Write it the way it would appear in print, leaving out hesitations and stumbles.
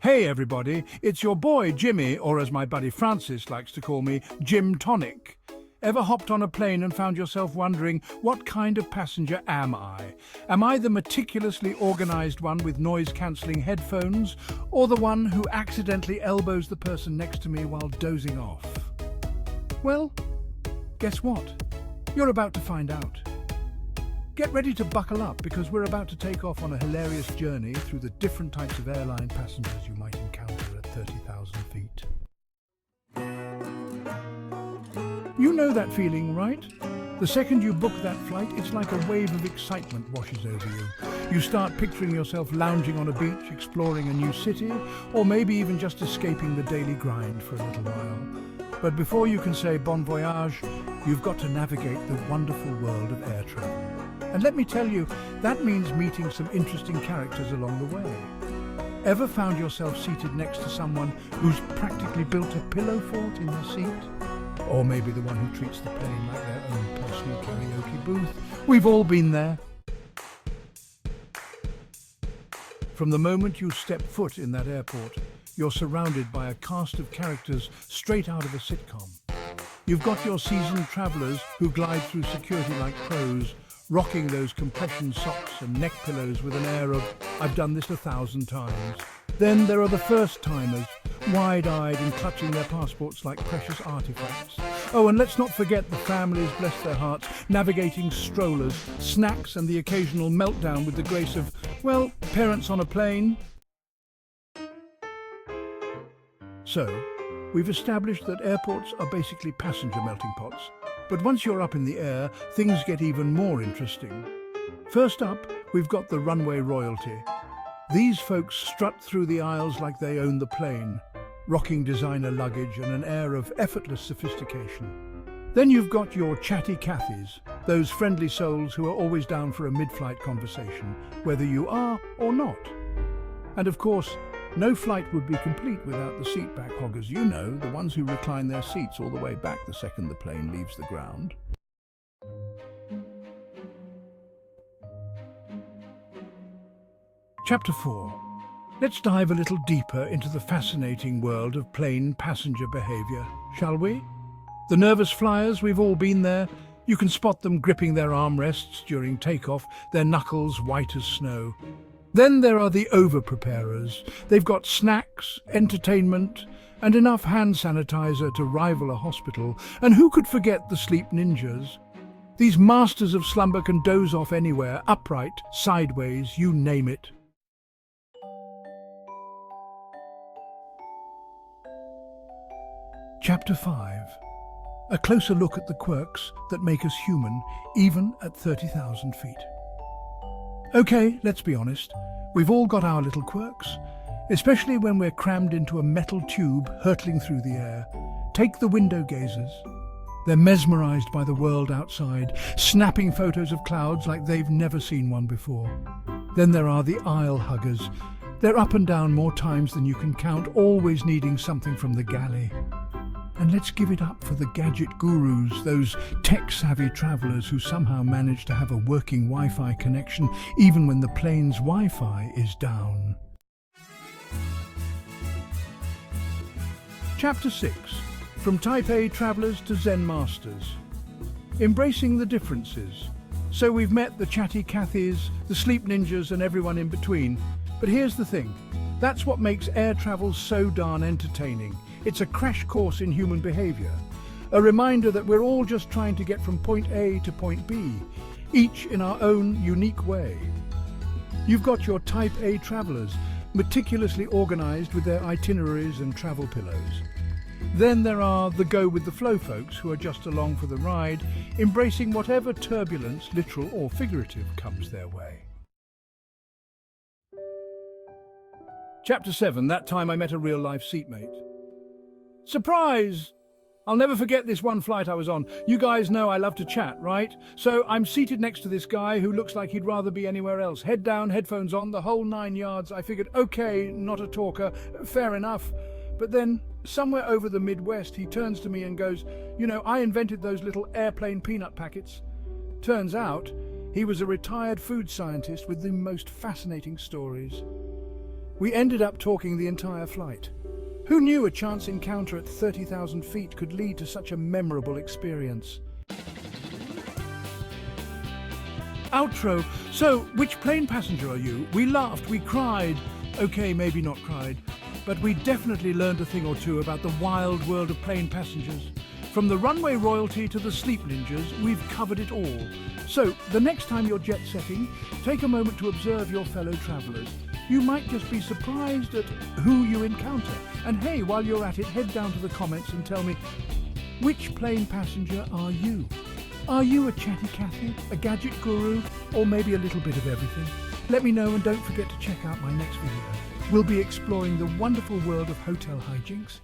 Hey everybody, it's your boy Jimmy, or as my buddy Francis likes to call me, Jim Tonic. Ever hopped on a plane and found yourself wondering, what kind of passenger am I? Am I the meticulously organised one with noise-cancelling headphones, or the one who accidentally elbows the person next to me while dozing off? Well, guess what? You're about to find out. Get ready to buckle up because we're about to take off on a hilarious journey through the different types of airline passengers you might encounter at 30,000 feet. You know that feeling, right? The second you book that flight, it's like a wave of excitement washes over you. You start picturing yourself lounging on a beach, exploring a new city, or maybe even just escaping the daily grind for a little while. But before you can say bon voyage, you've got to navigate the wonderful world of air travel. And let me tell you, that means meeting some interesting characters along the way. Ever found yourself seated next to someone who's practically built a pillow fort in their seat? Or maybe the one who treats the plane like their own personal karaoke booth? We've all been there. From the moment you step foot in that airport, you're surrounded by a cast of characters straight out of a sitcom. You've got your seasoned travellers who glide through security like pros, rocking those compression socks and neck pillows with an air of, I've done this 1,000 times. Then there are the first-timers, wide-eyed and clutching their passports like precious artifacts. Oh, and let's not forget the families, bless their hearts, navigating strollers, snacks and the occasional meltdown with the grace of, well, parents on a plane. So, we've established that airports are basically passenger melting pots. But once you're up in the air, things get even more interesting. First up, we've got the runway royalty. These folks strut through the aisles like they own the plane, rocking designer luggage and an air of effortless sophistication. Then you've got your chatty Cathys, those friendly souls who are always down for a mid-flight conversation, whether you are or not. And of course, no flight would be complete without the seatback hoggers, you know, the ones who recline their seats all the way back the second the plane leaves the ground. Chapter 4. Let's dive a little deeper into the fascinating world of plane passenger behaviour, shall we? The nervous flyers, we've all been there. You can spot them gripping their armrests during takeoff, their knuckles white as snow. Then there are the over-preparers. They've got snacks, entertainment, and enough hand sanitizer to rival a hospital. And who could forget the sleep ninjas? These masters of slumber can doze off anywhere, upright, sideways, you name it. Chapter 5. A closer look at the quirks that make us human, even at 30,000 feet. Okay, let's be honest. We've all got our little quirks, especially when we're crammed into a metal tube hurtling through the air. Take the window gazers. They're mesmerized by the world outside, snapping photos of clouds like they've never seen one before. Then there are the aisle huggers. They're up and down more times than you can count, always needing something from the galley. And let's give it up for the gadget gurus, those tech-savvy travellers who somehow manage to have a working Wi-Fi connection even when the plane's Wi-Fi is down. Chapter 6. From Type A travellers to Zen masters. Embracing the differences. So we've met the chatty Cathys, the sleep ninjas and everyone in between. But here's the thing. That's what makes air travel so darn entertaining. It's a crash course in human behaviour, a reminder that we're all just trying to get from point A to point B, each in our own unique way. You've got your Type A travellers, meticulously organised with their itineraries and travel pillows. Then there are the go-with-the-flow folks who are just along for the ride, embracing whatever turbulence, literal or figurative, comes their way. Chapter 7. That time I met a real-life seatmate. Surprise! I'll never forget this one flight I was on. You guys know I love to chat, right? So I'm seated next to this guy who looks like he'd rather be anywhere else. Head down, headphones on, the whole 9 yards. I figured, okay, not a talker, fair enough. But then, somewhere over the Midwest, he turns to me and goes, you know, I invented those little airplane peanut packets. Turns out, he was a retired food scientist with the most fascinating stories. We ended up talking the entire flight. Who knew a chance encounter at 30,000 feet could lead to such a memorable experience? Outro. So, which plane passenger are you? We laughed, we cried. Okay, maybe not cried. But we definitely learned a thing or two about the wild world of plane passengers. From the runway royalty to the sleep ninjas, we've covered it all. So, the next time you're jet setting, take a moment to observe your fellow travellers. You might just be surprised at who you encounter. And hey, while you're at it, head down to the comments and tell me, which plane passenger are you? Are you a chatty Cathy, a gadget guru, or maybe a little bit of everything? Let me know, and don't forget to check out my next video. We'll be exploring the wonderful world of hotel hijinks.